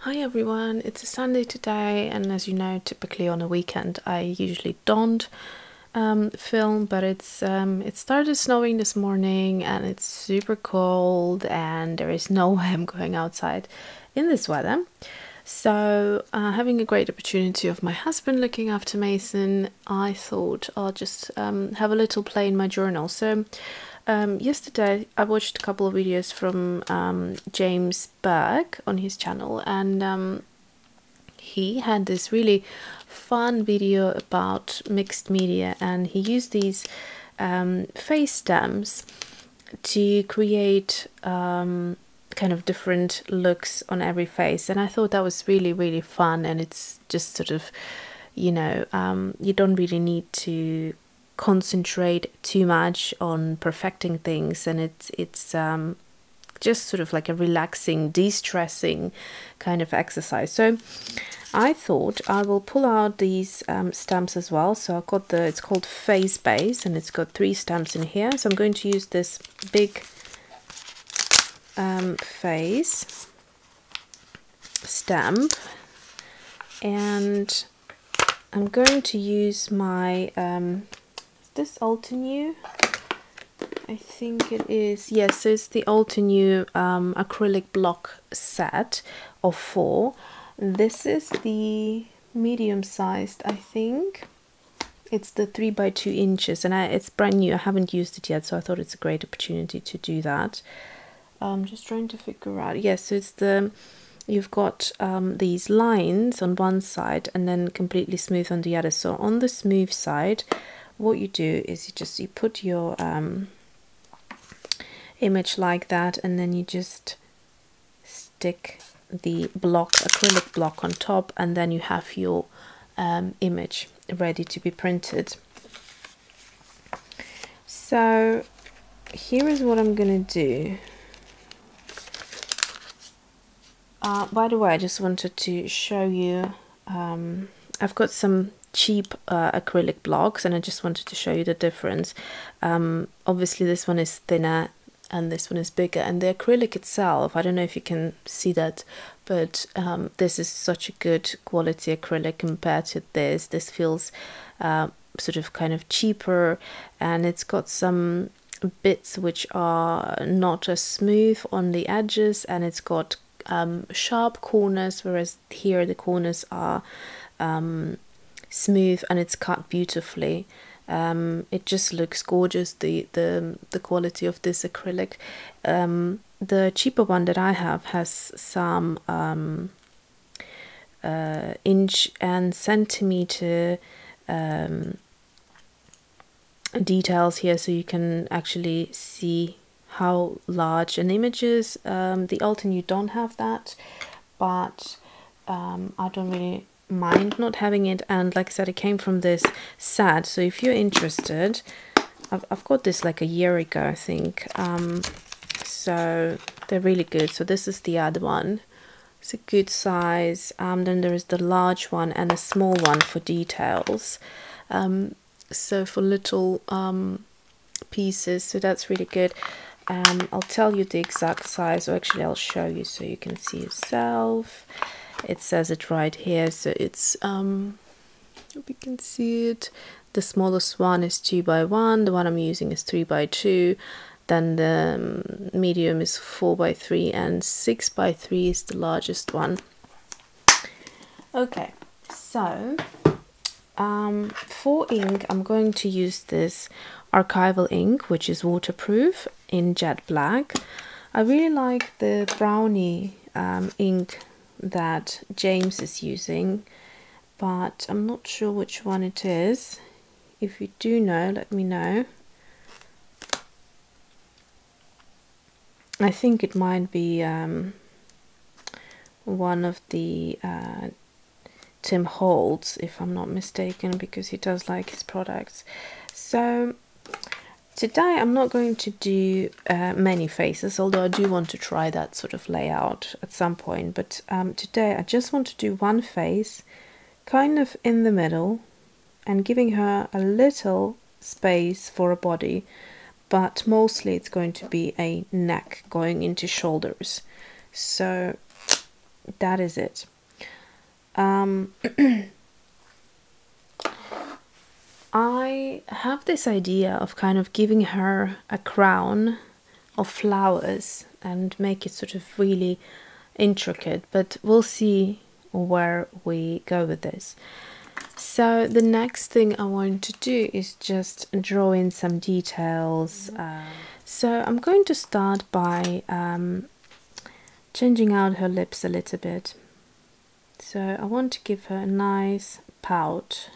Hi everyone, it's a Sunday today, and as you know, typically on a weekend I usually don't film, but it started snowing this morning and it's super cold and there is no way I'm going outside in this weather. So having a great opportunity of my husband looking after Mason, I thought I'll just have a little play in my journal. So yesterday I watched a couple of videos from James Berg on his channel, and he had this really fun video about mixed media, and he used these face stamps to create kind of different looks on every face, and I thought that was really fun. And it's just sort of, you don't really need to concentrate too much on perfecting things, and it's just sort of like a relaxing, de-stressing kind of exercise. So I thought I will pull out these stamps as well. So I've got it's called Face Base, and it's got 3 stamps in here. So I'm going to use this big face stamp, and I'm going to use my is this Ultinew? I think it is. Yes, so it's the Ultinew acrylic block set of 4. This is the medium sized, I think. It's the 3 by 2 inches, and it's brand new. I haven't used it yet, so I thought it's a great opportunity to do that. I'm just trying to figure out. Yes, so it's you've got these lines on one side and then completely smooth on the other. So on the smooth side, what you do is you put your image like that, and then you just stick the acrylic block on top, and then you have your image ready to be printed. So here is what I'm gonna do. By the way, I just wanted to show you, I've got some cheap acrylic blocks, and I just wanted to show you the difference. Obviously this one is thinner and this one is bigger, and the acrylic itself, I don't know if you can see that, but this is such a good quality acrylic compared to this. This feels sort of kind of cheaper, and it's got some bits which are not as smooth on the edges, and it's got sharp corners, whereas here the corners are smooth and it's cut beautifully. It just looks gorgeous, the quality of this acrylic. The cheaper one that I have has some inch and centimeter details here, so you can actually see how large an image is. The Ultinew don't have that, but I don't really mind not having it. And like I said, it came from this set, so if you're interested, I've got this like a year ago, I think. So they're really good. So this is the other one. It's a good size. Then there is the large one and a small one for details. So for little pieces, so that's really good. I'll tell you the exact size, or actually I'll show you so you can see yourself. It says it right here, so it's hope you can see it. The smallest one is 2 by 1, the one I'm using is 3 by 2, then the medium is 4 by 3, and 6 by 3 is the largest one. Okay, so for ink, I'm going to use this archival ink, which is waterproof, in jet black. I really like the brownie ink that James is using, but I'm not sure which one it is. If you do know, let me know. I think it might be one of the Tim Holtz, if I'm not mistaken, because he does like his products. So today I'm not going to do many faces, although I do want to try that sort of layout at some point. But today I just want to do one face, kind of in the middle, and giving her a little space for a body, but mostly it's going to be a neck going into shoulders. So that is it. I have this idea of kind of giving her a crown of flowers and make it sort of really intricate, but we'll see where we go with this. So the next thing I want to do is just draw in some details. So I'm going to start by changing out her lips a little bit. So I want to give her a nice pout.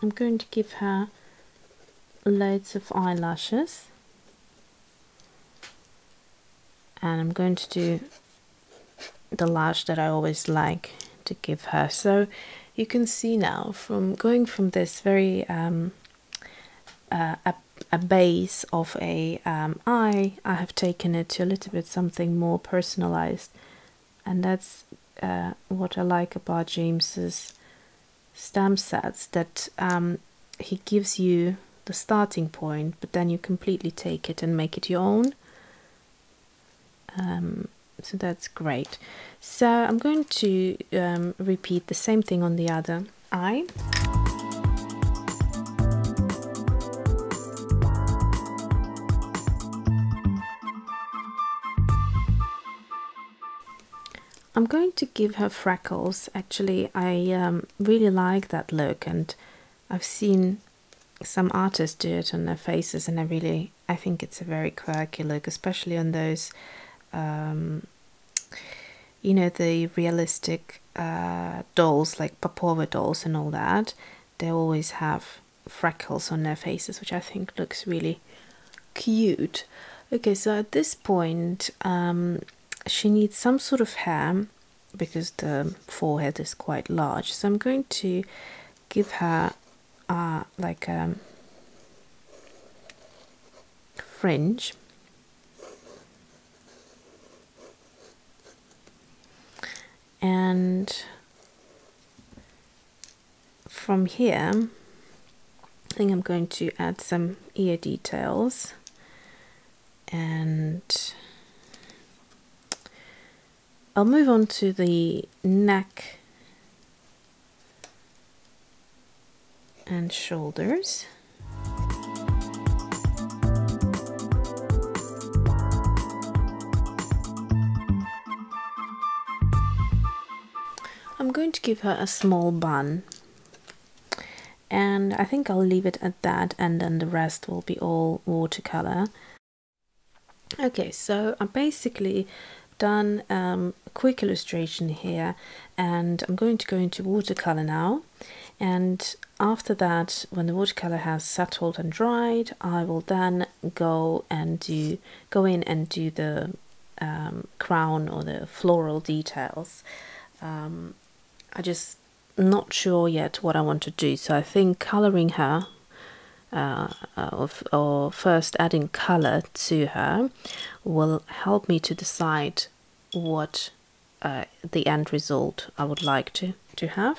I'm going to give her loads of eyelashes, and I'm going to do the lash that I always like to give her. So you can see now, from going from this very a base of a eye, I have taken it to a little bit something more personalized, and that's what I like about James's stamp sets, that he gives you the starting point, but then you completely take it and make it your own. So that's great. So I'm going to repeat the same thing on the other eye. I'm going to give her freckles. Actually, I really like that look, and I've seen some artists do it on their faces, and I think it's a very quirky look, especially on those you know, the realistic dolls like Papova dolls and all that. They always have freckles on their faces, which I think looks really cute. Okay, so at this point she needs some sort of hair because the forehead is quite large, so I'm going to give her like a fringe, and from here I think I'm going to add some ear details, and I'll move on to the neck and shoulders. I'm going to give her a small bun, and I think I'll leave it at that, and then the rest will be all watercolor. Okay, so I basically done a quick illustration here, and I'm going to go into watercolor now, and after that, when the watercolor has settled and dried, I will then go in and do the crown or the floral details. I'm just not sure yet what I want to do, so I think coloring her or first adding color to her will help me to decide what the end result I would like to have.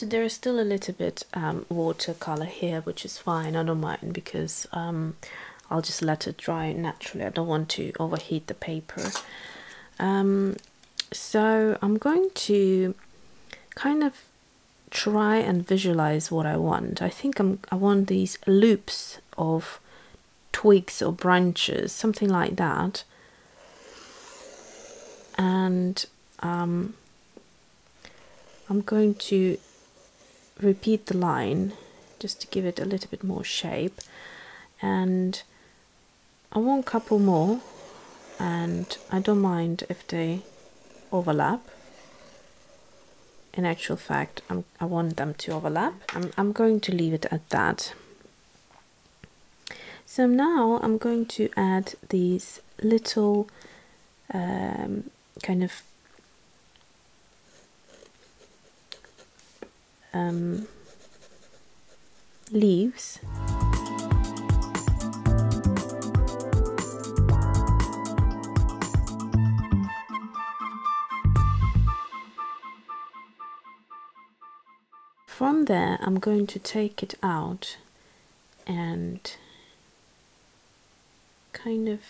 So there is still a little bit watercolor here, which is fine, I don't mind, because I'll just let it dry naturally. I don't want to overheat the paper. So I'm going to kind of try and visualize what I want. I think I want these loops of twigs or branches, something like that. And I'm going to repeat the line just to give it a little bit more shape, and I want a couple more, and I don't mind if they overlap. In actual fact, I want them to overlap. I'm going to leave it at that. So now I'm going to add these little kind of leaves. From there, I'm going to take it out and kind of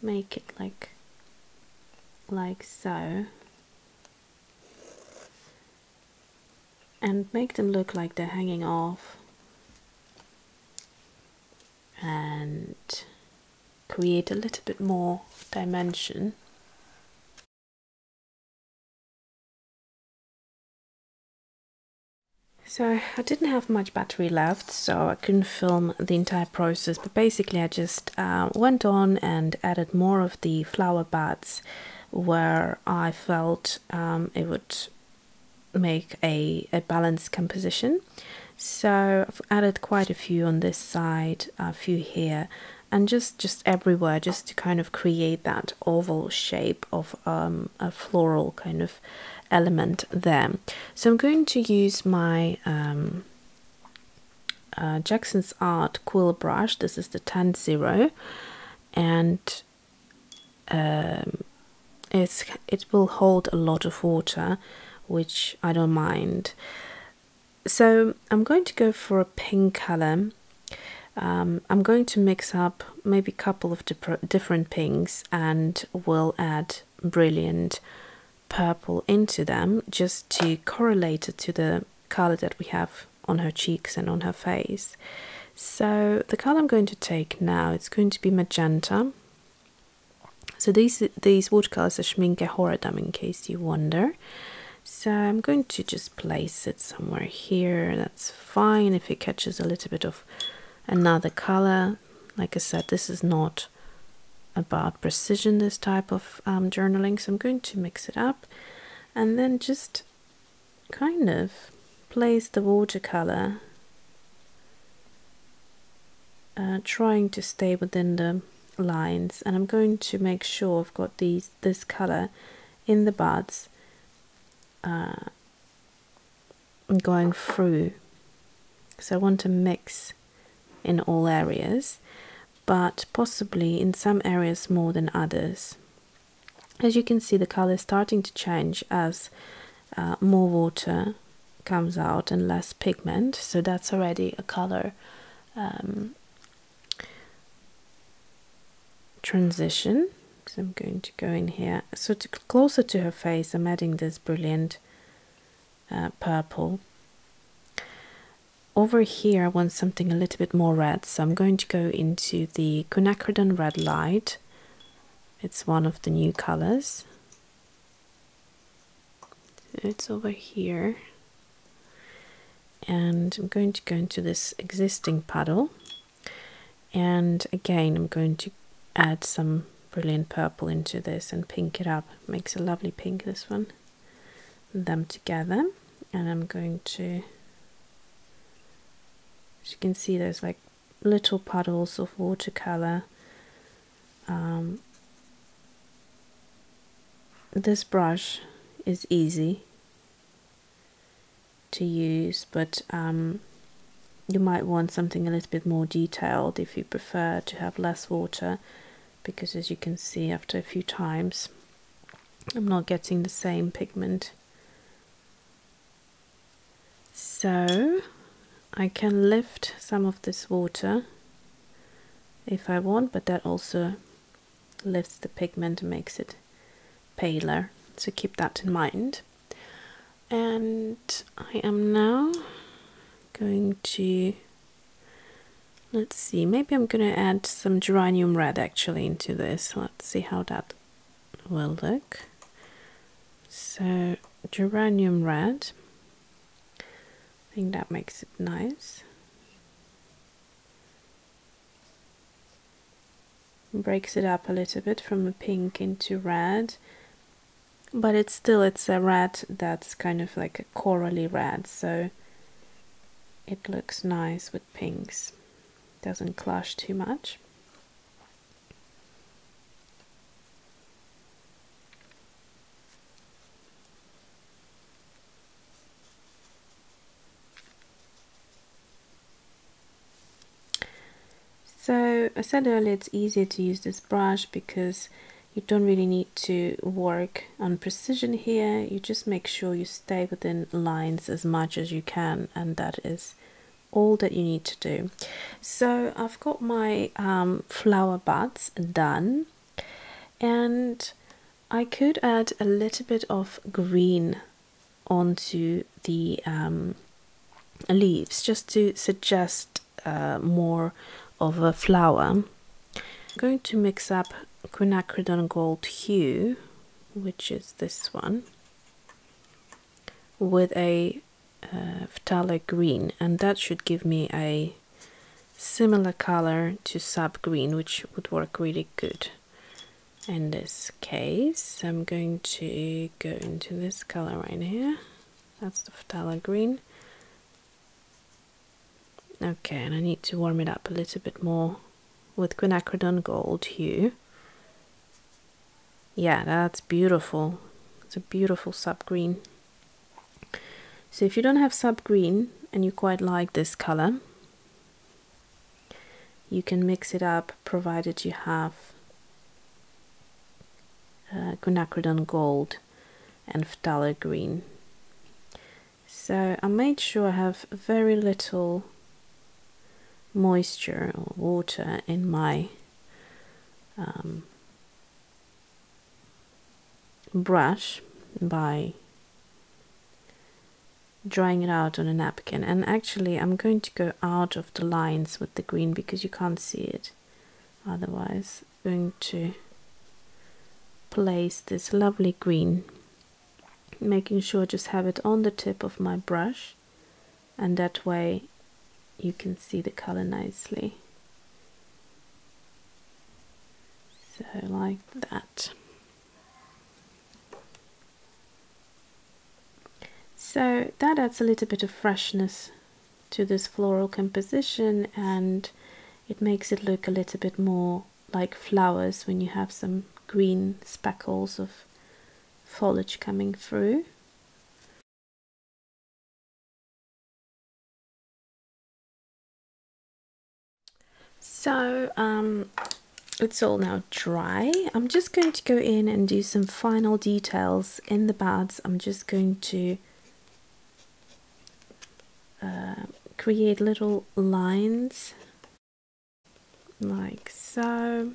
make it like so, and make them look like they're hanging off, and create a little bit more dimension. So I didn't have much battery left, so I couldn't film the entire process, but basically I just went on and added more of the flower buds where I felt it would make a balanced composition. So I've added quite a few on this side, a few here, and just everywhere, just to kind of create that oval shape of a floral kind of element there. So I'm going to use my Jackson's Art quill brush. This is the 10-0, and it will hold a lot of water, which I don't mind. So I'm going to go for a pink color. I'm going to mix up maybe a couple of different pinks, and we'll add brilliant purple into them just to correlate it to the color that we have on her cheeks and on her face. So the color I'm going to take now, it's going to be magenta. So these watercolors are Schminke Horadam, in case you wonder. So I'm going to just place it somewhere here. That's fine if it catches a little bit of another color. Like I said, this is not about precision, this type of journaling, so I'm going to mix it up and then just kind of place the watercolor, trying to stay within the lines, and I'm going to make sure I've got this color in the buds going through, so I want to mix in all areas, but possibly in some areas more than others. As you can see, the color is starting to change as more water comes out and less pigment, so that's already a color transition. So I'm going to go in here, so closer to her face I'm adding this brilliant purple. Over here I want something a little bit more red, so I'm going to go into the quinacridone red light. It's one of the new colors. It's over here, and I'm going to go into this existing puddle, and again I'm going to add some brilliant purple into this and pink it up. Makes a lovely pink, this one. Them together, and I'm going to, as you can see, there's like little puddles of watercolor. This brush is easy to use, but you might want something a little bit more detailed if you prefer to have less water, because as you can see, after a few times I'm not getting the same pigment. So I can lift some of this water if I want, but that also lifts the pigment and makes it paler, so keep that in mind. And I am now going to, let's see, maybe I'm going to add some geranium red actually into this. Let's see how that will look. So geranium red, I think that makes it nice. Breaks it up a little bit from a pink into red, but it's a red that's kind of like a corally red, so it looks nice with pinks. Doesn't clash too much. So I said earlier it's easier to use this brush because you don't really need to work on precision here. You just make sure you stay within lines as much as you can, and that is all that you need to do. So I've got my flower buds done, and I could add a little bit of green onto the leaves just to suggest more of a flower. I'm going to mix up quinacridone gold hue, which is this one, with a phthalic green, and that should give me a similar color to sap green, which would work really good in this case. I'm going to go into this color right here. That's the phthalic green. Okay, and I need to warm it up a little bit more with quinacridone gold hue. Yeah, that's beautiful. It's a beautiful sap green. So if you don't have sap green and you quite like this color, you can mix it up provided you have quinacridone gold and phthalic green. So I made sure I have very little moisture or water in my brush by drying it out on a napkin. And actually I'm going to go out of the lines with the green because you can't see it otherwise. I'm going to place this lovely green, making sure just have it on the tip of my brush, and that way you can see the color nicely. So like that. So that adds a little bit of freshness to this floral composition, and it makes it look a little bit more like flowers when you have some green speckles of foliage coming through. So it's all now dry. I'm just going to go in and do some final details in the buds. I'm just going to create little lines like so.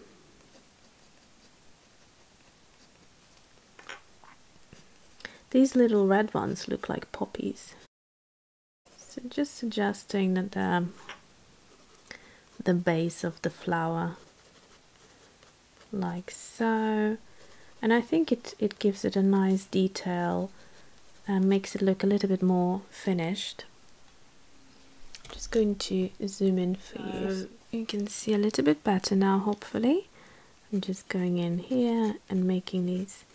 These little red ones look like poppies. So just suggesting that the base of the flower like so, and I think it gives it a nice detail and makes it look a little bit more finished. Just going to zoom in for you. You can see a little bit better now, hopefully. I'm just going in here and making these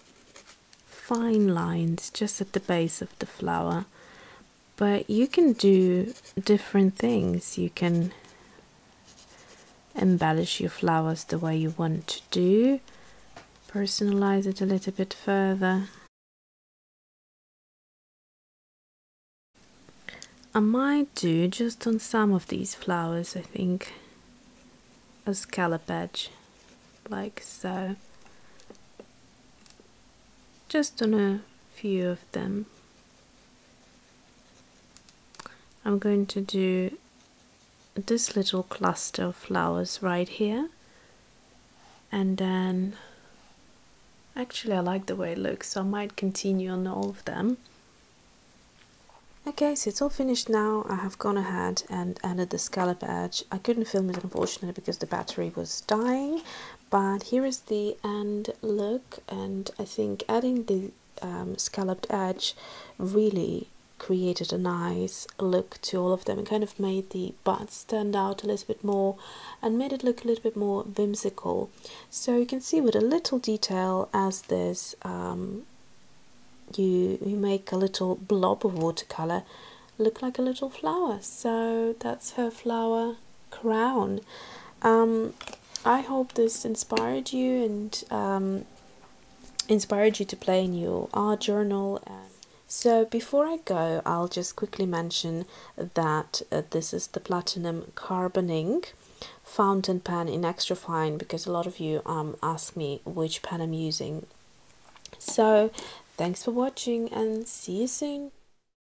fine lines just at the base of the flower. But you can do different things. You can embellish your flowers the way you want to do, personalize it a little bit further. I might do, just on some of these flowers, I think, a scallop edge, like so. Just on a few of them. I'm going to do this little cluster of flowers right here, and then actually I like the way it looks, so I might continue on all of them. Okay, so it's all finished now. I have gone ahead and added the scallop edge. I couldn't film it unfortunately because the battery was dying, but here is the end look, and I think adding the scalloped edge really created a nice look to all of them and kind of made the buds stand out a little bit more and made it look a little bit more whimsical. So you can see with a little detail as this you make a little blob of watercolor look like a little flower. So that's her flower crown. I hope this inspired you and inspired you to play in your art journal. So before I go, I'll just quickly mention that this is the Platinum Carbon Ink fountain pen in extra fine, because a lot of you ask me which pen I'm using. So thanks for watching and see you soon.